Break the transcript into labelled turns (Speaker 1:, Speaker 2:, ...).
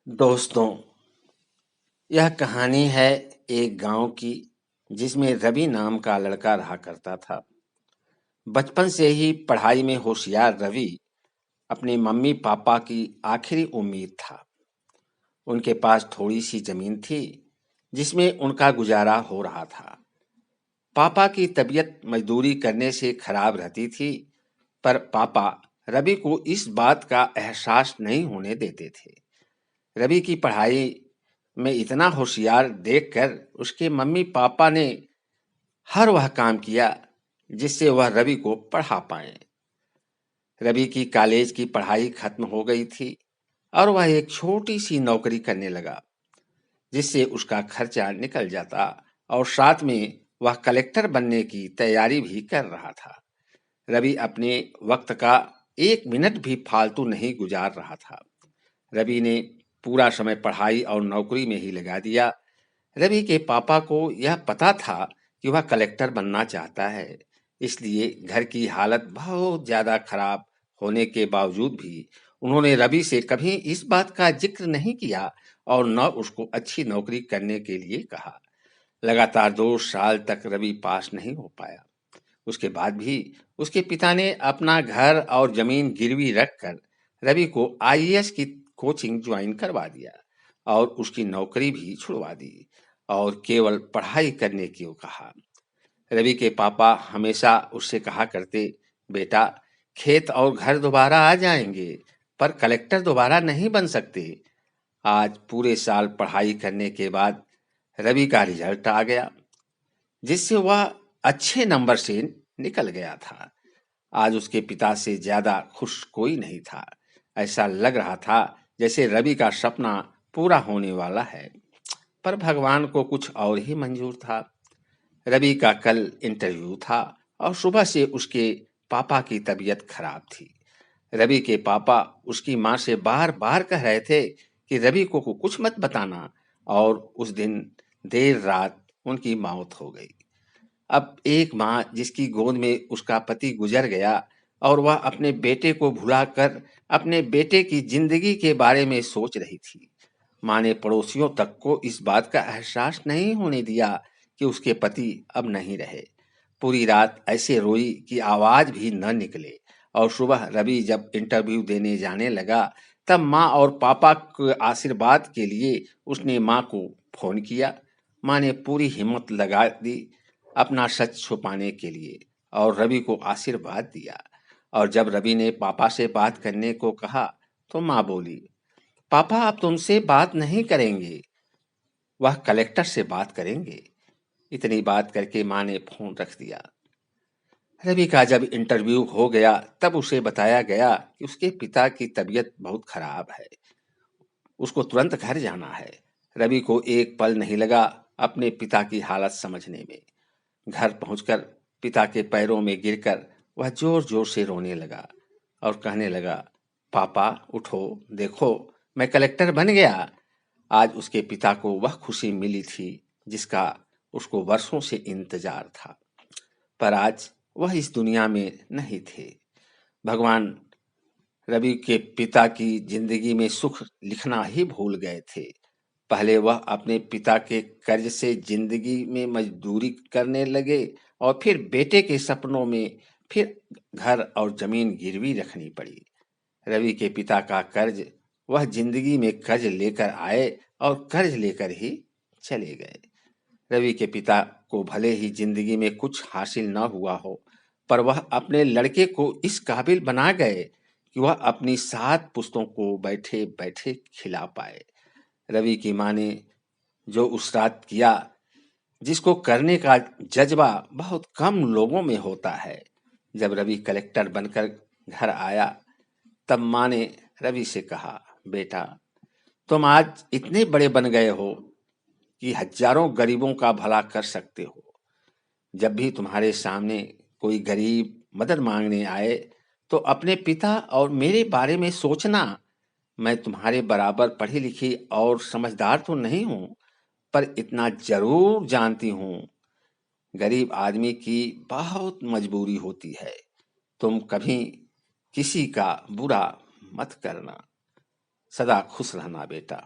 Speaker 1: दोस्तों, यह कहानी है एक गांव की जिसमें रवि नाम का लड़का रहा करता था। बचपन से ही पढ़ाई में होशियार रवि अपने मम्मी पापा की आखिरी उम्मीद था। उनके पास थोड़ी सी जमीन थी जिसमें उनका गुजारा हो रहा था। पापा की तबीयत मजदूरी करने से खराब रहती थी, पर पापा रवि को इस बात का एहसास नहीं होने देते थे। रवि की पढ़ाई में इतना होशियार देखकर उसके मम्मी पापा ने हर वह काम किया जिससे वह रवि को पढ़ा पाए। रवि की कॉलेज की पढ़ाई खत्म हो गई थी और वह एक छोटी सी नौकरी करने लगा जिससे उसका खर्चा निकल जाता और साथ में वह कलेक्टर बनने की तैयारी भी कर रहा था। रवि अपने वक्त का एक मिनट भी फालतू नहीं गुजार रहा था। रवि ने पूरा समय पढ़ाई और नौकरी में ही लगा दिया। रवि के पापा को यह पता था कि वह कलेक्टर बनना चाहता है, इसलिए घर की हालत बहुत ज्यादा खराब होने के बावजूद भी उन्होंने रवि से कभी इस बात का जिक्र नहीं किया और न उसको अच्छी नौकरी करने के लिए कहा। लगातार 2 साल तक रवि पास नहीं हो पाया। उसके बाद भी उसके पिता ने अपना घर और जमीन गिरवी रखकर रवि को आईएएस की कोचिंग ज्वाइन करवा दिया और उसकी नौकरी भी छुड़वा दी और केवल पढ़ाई करने की कहा। रवि के पापा हमेशा उससे कहा करते, बेटा, खेत और घर दोबारा आ जाएंगे, पर कलेक्टर दोबारा नहीं बन सकते। आज पूरे साल पढ़ाई करने के बाद रवि का रिजल्ट आ गया जिससे वह अच्छे नंबर से निकल गया था। आज उसके पिता से ज्यादा खुश कोई नहीं था। ऐसा लग रहा था जैसे रवि का सपना पूरा होने वाला है, पर भगवान को कुछ और ही मंजूर था। रवि का कल इंटरव्यू था और सुबह से उसके पापा की तबीयत खराब थी। रवि के पापा उसकी माँ से बार बार कह रहे थे कि रवि को कुछ मत बताना, और उस दिन देर रात उनकी मौत हो गई। अब एक माँ जिसकी गोद में उसका पति गुजर गया और वह अपने बेटे को भुलाकर अपने बेटे की जिंदगी के बारे में सोच रही थी। माँ ने पड़ोसियों तक को इस बात का एहसास नहीं होने दिया कि उसके पति अब नहीं रहे। पूरी रात ऐसे रोई कि आवाज भी न निकले, और सुबह रवि जब इंटरव्यू देने जाने लगा तब माँ और पापा के आशीर्वाद के लिए उसने माँ को फोन किया। माँ ने पूरी हिम्मत लगा दी अपना सच छुपाने के लिए और रवि को आशीर्वाद दिया। और जब रवि ने पापा से बात करने को कहा तो माँ बोली, पापा अब तुमसे बात नहीं करेंगे, वह कलेक्टर से बात करेंगे। इतनी बात करके माँ ने फोन रख दिया। रवि का जब इंटरव्यू हो गया तब उसे बताया गया कि उसके पिता की तबीयत बहुत खराब है, उसको तुरंत घर जाना है। रवि को एक पल नहीं लगा अपने पिता की हालत समझने में। घर पहुंचकर पिता के पैरों में गिरकर वह जोर जोर से रोने लगा और कहने लगा, पापा उठो, देखो, मैं कलेक्टर बन गया। आज उसके पिता को वह खुशी मिली थी जिसका उसको वर्षों से इंतजार था, पर आज वह इस दुनिया में नहीं थे। भगवान रवि के पिता की जिंदगी में सुख लिखना ही भूल गए थे। पहले वह अपने पिता के कर्ज से जिंदगी में मजदूरी करने लगे और फिर बेटे के सपनों में फिर घर और जमीन गिरवी रखनी पड़ी। रवि के पिता का कर्ज वह जिंदगी में कर्ज लेकर आए और कर्ज लेकर ही चले गए। रवि के पिता को भले ही जिंदगी में कुछ हासिल न हुआ हो, पर वह अपने लड़के को इस काबिल बना गए कि वह अपनी 7 पुश्तों को बैठे बैठे खिला पाए। रवि की माँ ने जो उस रात किया, जिसको करने का जज्बा बहुत कम लोगों में होता है। जब रवि कलेक्टर बनकर घर आया तब माँ ने रवि से कहा, बेटा, तुम आज इतने बड़े बन गए हो कि हजारों गरीबों का भला कर सकते हो। जब भी तुम्हारे सामने कोई गरीब मदद मांगने आए तो अपने पिता और मेरे बारे में सोचना। मैं तुम्हारे बराबर पढ़ी लिखी और समझदार तो नहीं हूं, पर इतना जरूर जानती हूं, गरीब आदमी की बहुत मजबूरी होती है। तुम कभी किसी का बुरा मत करना। सदा खुश रहना बेटा।